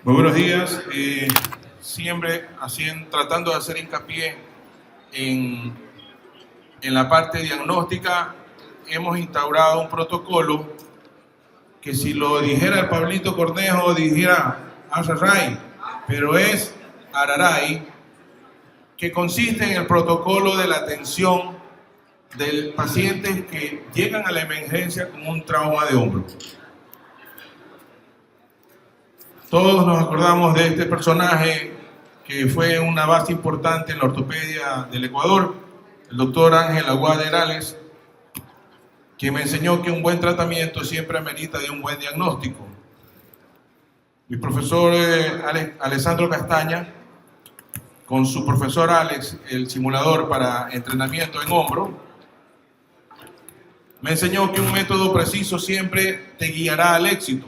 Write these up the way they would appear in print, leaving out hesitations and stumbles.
Muy buenos días. Siempre tratando de hacer hincapié en la parte diagnóstica, hemos instaurado un protocolo que si lo dijera el Pablito Cornejo, dijera Araray, pero es Araray, que consiste en el protocolo de la atención de pacientes que llegan a la emergencia con un trauma de hombro. Todos nos acordamos de este personaje que fue una base importante en la ortopedia del Ecuador, el doctor Ángel Aguad Herales, que me enseñó que un buen tratamiento siempre amerita de un buen diagnóstico. Mi profesor Alessandro Castaña, con su profesor Alex, el simulador para entrenamiento en hombro, me enseñó que un método preciso siempre te guiará al éxito.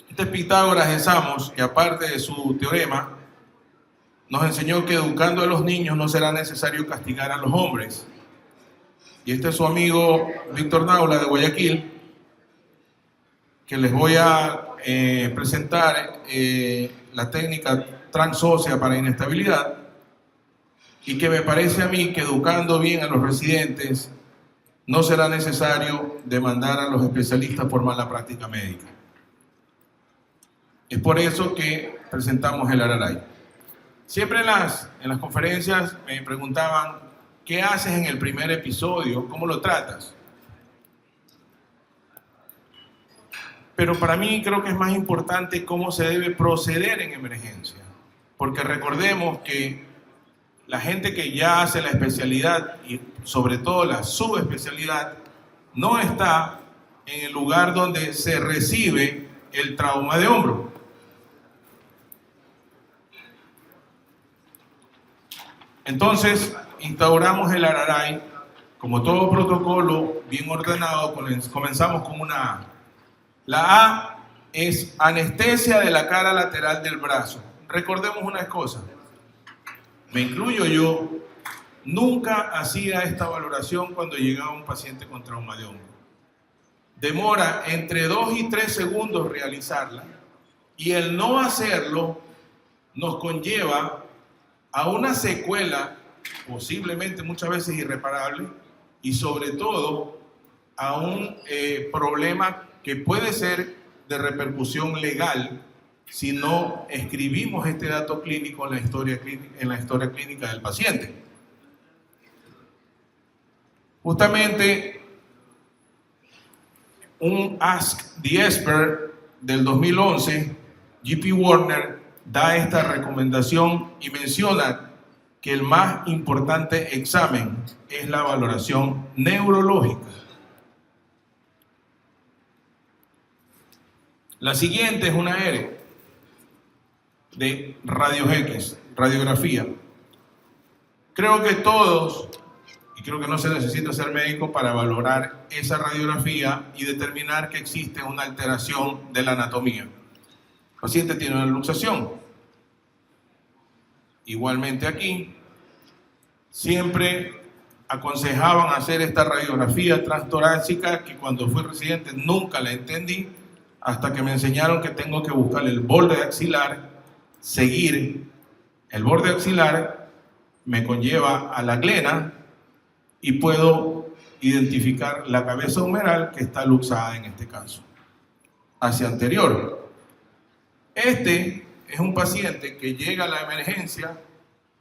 Este Pitágoras de Samos, que aparte de su teorema, nos enseñó que educando a los niños no será necesario castigar a los hombres. Y este es su amigo Víctor Naula de Guayaquil, que les voy a presentar la técnica transósea para inestabilidad, y que me parece a mí que educando bien a los residentes no será necesario demandar a los especialistas por mala práctica médica. Es por eso que presentamos el Araray. Siempre en las conferencias me preguntaban, ¿qué haces en el primer episodio? ¿Cómo lo tratas? Pero para mí creo que es más importante cómo se debe proceder en emergencia. Porque recordemos que la gente que ya hace la especialidad y sobre todo la subespecialidad no está en el lugar donde se recibe el trauma de hombro. Entonces, instauramos el Araray, como todo protocolo bien ordenado. Comenzamos con una A. La A es anestesia de la cara lateral del brazo. Recordemos una cosa, me incluyo yo, nunca hacía esta valoración cuando llegaba un paciente con trauma de hombro. Demora entre 2 y 3 segundos realizarla, y el no hacerlo nos conlleva a una secuela posiblemente muchas veces irreparable, y sobre todo a un problema que puede ser de repercusión legal si no escribimos este dato clínico en la historia clínica del paciente. Justamente un Ask the Expert del 2011, J.P. Warner da esta recomendación y menciona que el más importante examen es la valoración neurológica. La siguiente es una R de rayos X, radiografía. Creo que todos, y creo que no se necesita ser médico para valorar esa radiografía y determinar que existe una alteración de la anatomía. El paciente tiene una luxación. Igualmente aquí, siempre aconsejaban hacer esta radiografía transtorácica, que cuando fui residente nunca la entendí, hasta que me enseñaron que tengo que buscar el borde axilar, seguir el borde axilar, me conlleva a la glena y puedo identificar la cabeza humeral que está luxada en este caso, hacia anterior. Este es un paciente que llega a la emergencia,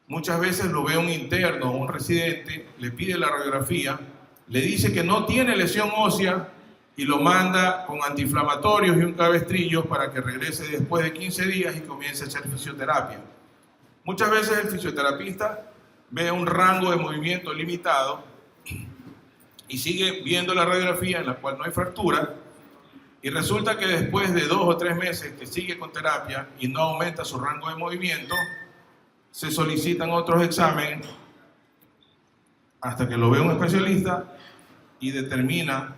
muchas veces lo ve un interno o un residente, le pide la radiografía, le dice que no tiene lesión ósea y lo manda con antiinflamatorios y un cabestrillo para que regrese después de 15 días y comience a hacer fisioterapia. Muchas veces el fisioterapista ve un rango de movimiento limitado y sigue viendo la radiografía en la cual no hay fractura, y resulta que después de 2 o 3 meses que sigue con terapia y no aumenta su rango de movimiento, se solicitan otros exámenes hasta que lo ve un especialista y determina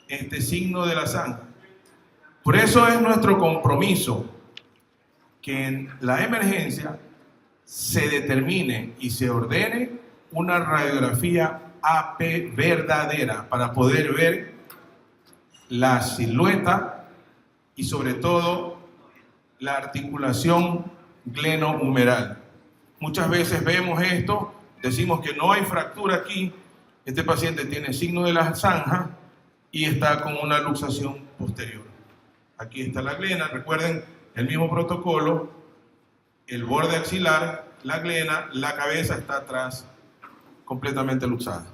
este signo de la sangre. Por eso es nuestro compromiso que en la emergencia se determine y se ordene una radiografía AP verdadera para poder ver la silueta y sobre todo la articulación glenohumeral. Muchas veces vemos esto, decimos que no hay fractura aquí, este paciente tiene signo de la zanja y está con una luxación posterior. Aquí está la glena, recuerden el mismo protocolo, el borde axilar, la glena, la cabeza está atrás, completamente luxada.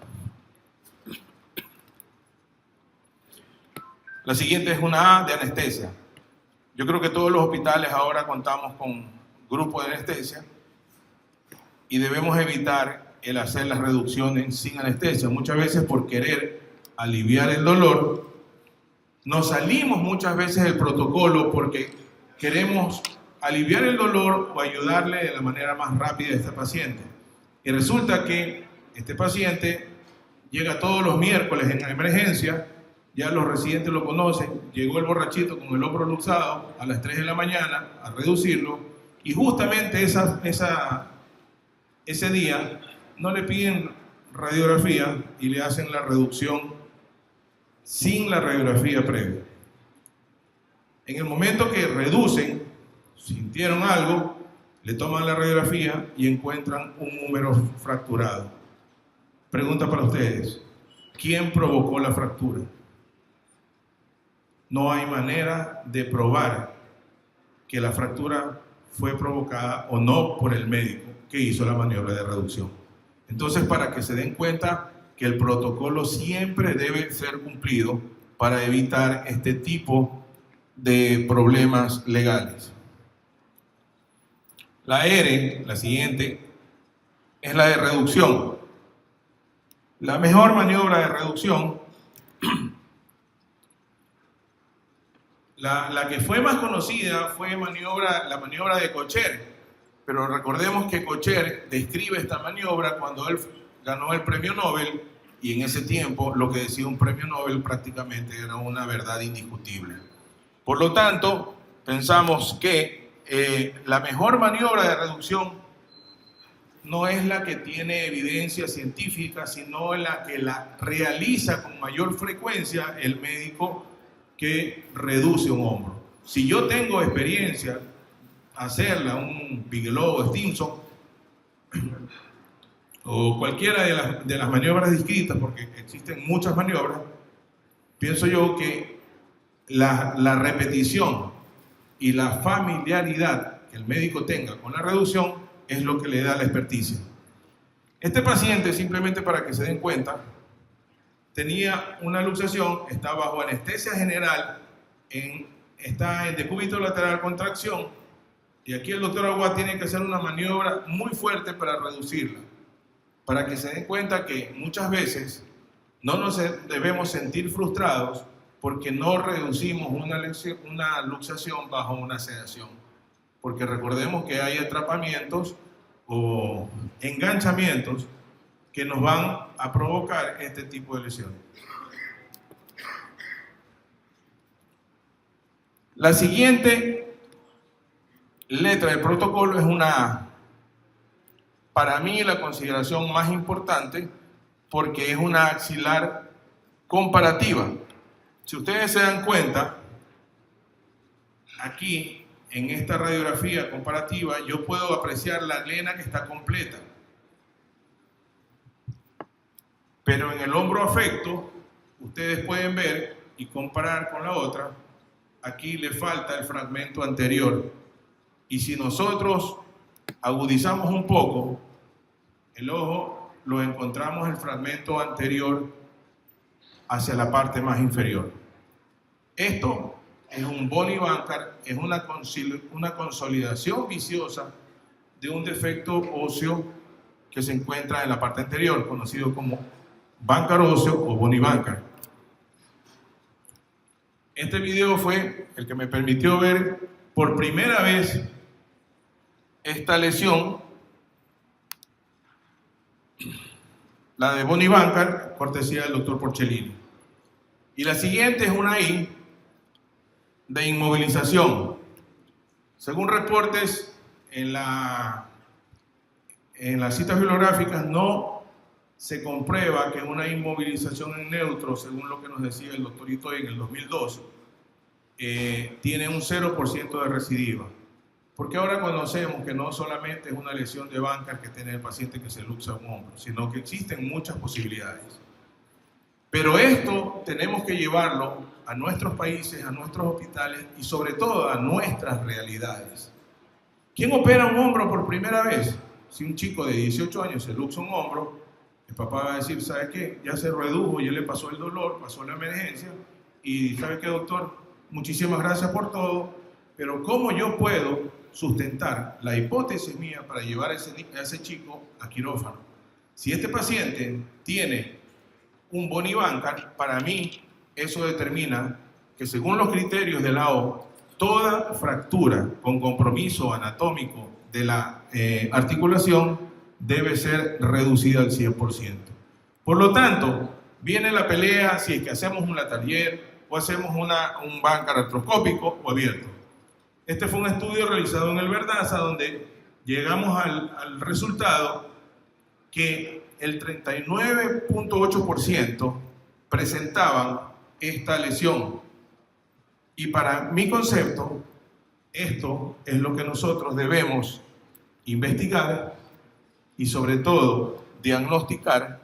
La siguiente es una A de anestesia. Yo creo que todos los hospitales ahora contamos con grupo de anestesia y debemos evitar el hacer las reducciones sin anestesia. Muchas veces por querer aliviar el dolor, nos salimos muchas veces del protocolo porque queremos aliviar el dolor o ayudarle de la manera más rápida a este paciente. Y resulta que este paciente llega todos los miércoles en emergencia, ya los residentes lo conocen, llegó el borrachito con el hombro luxado a las 3 de la mañana a reducirlo y justamente ese día no le piden radiografía y le hacen la reducción sin la radiografía previa. En el momento que reducen, sintieron algo, le toman la radiografía y encuentran un húmero fracturado. Pregunta para ustedes, ¿quién provocó la fractura? No hay manera de probar que la fractura fue provocada o no por el médico que hizo la maniobra de reducción. Entonces, para que se den cuenta que el protocolo siempre debe ser cumplido para evitar este tipo de problemas legales. La R, la siguiente, es la de reducción. La mejor maniobra de reducción, la que fue más conocida fue la maniobra de Kocher, pero recordemos que Kocher describe esta maniobra cuando él ganó el premio Nobel y en ese tiempo lo que decía un premio Nobel prácticamente era una verdad indiscutible. Por lo tanto, pensamos que la mejor maniobra de reducción no es la que tiene evidencia científica, sino la que la realiza con mayor frecuencia el médico que reduce un hombro. Si yo tengo experiencia hacerla, un Bigelow o Stimson, o cualquiera de las maniobras descritas, porque existen muchas maniobras, pienso yo que la repetición y la familiaridad que el médico tenga con la reducción es lo que le da la experticia. Este paciente, simplemente para que se den cuenta, tenía una luxación, está bajo anestesia general, está en decúbito lateral contracción, y aquí el doctor Aguad tiene que hacer una maniobra muy fuerte para reducirla, para que se den cuenta que muchas veces no nos debemos sentir frustrados porque no reducimos una luxación bajo una sedación. Porque recordemos que hay atrapamientos o enganchamientos que nos van a provocar este tipo de lesiones. La siguiente letra del protocolo es una A. Para mí la consideración más importante porque es una axilar comparativa. Si ustedes se dan cuenta, aquí en esta radiografía comparativa yo puedo apreciar la glena que está completa. Pero en el hombro afecto, ustedes pueden ver y comparar con la otra, aquí le falta el fragmento anterior. Y si nosotros agudizamos un poco el ojo, lo encontramos el fragmento anterior hacia la parte más inferior. Esto es un Boni Bankart, es una consolidación viciosa de un defecto óseo que se encuentra en la parte anterior, conocido como Bankart óseo o Boni Bankart. Este video fue el que me permitió ver por primera vez esta lesión, la de Boni Bankart, cortesía del doctor Porcellini. Y la siguiente es una I de inmovilización. Según reportes en las citas bibliográficas no se comprueba que una inmovilización en neutro, según lo que nos decía el doctor Itoy en el 2002, tiene un 0% de recidiva. Porque ahora conocemos que no solamente es una lesión de Bankart que tiene el paciente que se luxa un hombro, sino que existen muchas posibilidades. Pero esto tenemos que llevarlo a nuestros países, a nuestros hospitales y sobre todo a nuestras realidades. ¿Quién opera un hombro por primera vez? Si un chico de 18 años se luxa un hombro, el papá va a decir, ¿sabe qué? Ya se redujo, ya le pasó el dolor, pasó la emergencia y ¿sabe qué, doctor? Muchísimas gracias por todo, pero ¿cómo yo puedo sustentar la hipótesis mía para llevar a ese chico a quirófano? Si este paciente tiene un Boni Bankart, para mí eso determina que según los criterios de la O, toda fractura con compromiso anatómico de la articulación debe ser reducida al 100%. Por lo tanto, viene la pelea si es que hacemos un Latalier o hacemos un Bankart artroscópico o abierto. Este fue un estudio realizado en el Verdaza donde llegamos al resultado que el 39.8% presentaban esta lesión. Y para mi concepto, esto es lo que nosotros debemos investigar y sobre todo diagnosticar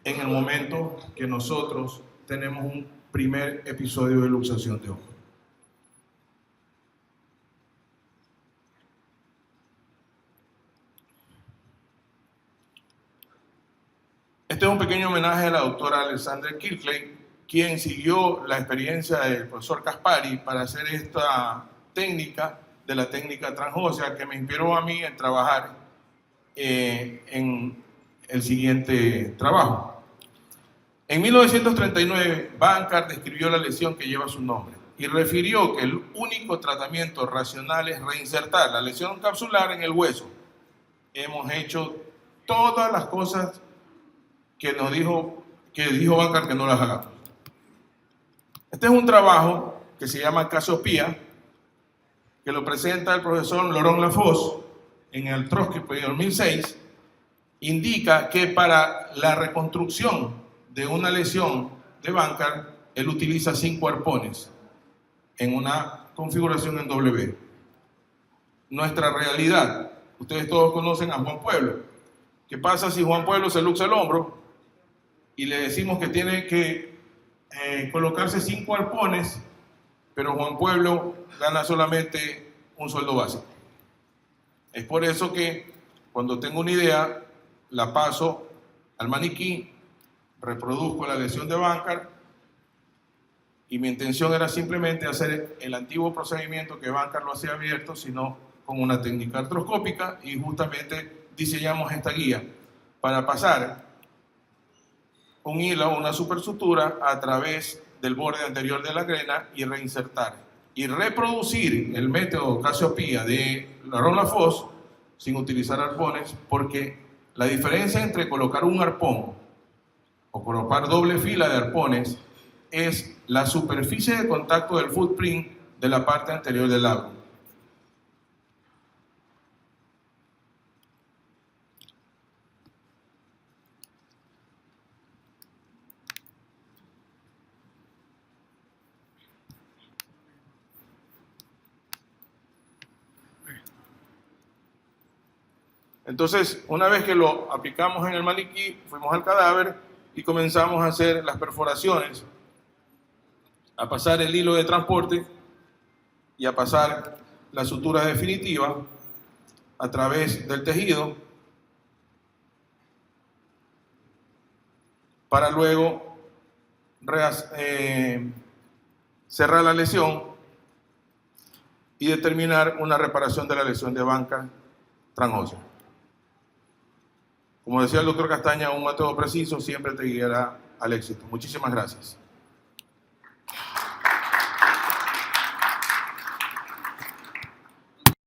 en el momento que nosotros tenemos un primer episodio de luxación de ojo. Este es un pequeño homenaje a la doctora Alexandra Kirkley, quien siguió la experiencia del profesor Caspari para hacer esta técnica, de la técnica transósea, que me inspiró a mí en trabajar en el siguiente trabajo. En 1939, Bankart describió la lesión que lleva su nombre y refirió que el único tratamiento racional es reinsertar la lesión capsular en el hueso. Hemos hecho todas las cosas que dijo Bankart que no las hagamos. Este es un trabajo que se llama Casiopía, que lo presenta el profesor Laurent Lafosse en el artroscopio de 2006, indica que para la reconstrucción de una lesión de Bankart, él utiliza 5 arpones en una configuración en W. Nuestra realidad, ustedes todos conocen a Juan Pueblo. ¿Qué pasa si Juan Pueblo se luxa el hombro y le decimos que tiene que colocarse 5 arpones, pero Juan Pueblo gana solamente un sueldo básico? Es por eso que cuando tengo una idea, la paso al maniquí, reproduzco la lesión de Bankart y mi intención era simplemente hacer el antiguo procedimiento que Bankart lo hacía abierto, sino con una técnica artroscópica, y justamente diseñamos esta guía para pasar un hilo o una supersutura a través del borde anterior de la grena y reinsertar y reproducir el método Casiopía de Laurent Lafosse sin utilizar arpones, porque la diferencia entre colocar un arpón o colocar doble fila de arpones es la superficie de contacto del footprint de la parte anterior del labio. Entonces, una vez que lo aplicamos en el maniquí, fuimos al cadáver y comenzamos a hacer las perforaciones, a pasar el hilo de transporte y a pasar la sutura definitiva a través del tejido para luego cerrar la lesión y determinar una reparación de la lesión de Bankart transósea. Como decía el doctor Castaña, un método preciso siempre te guiará al éxito. Muchísimas gracias.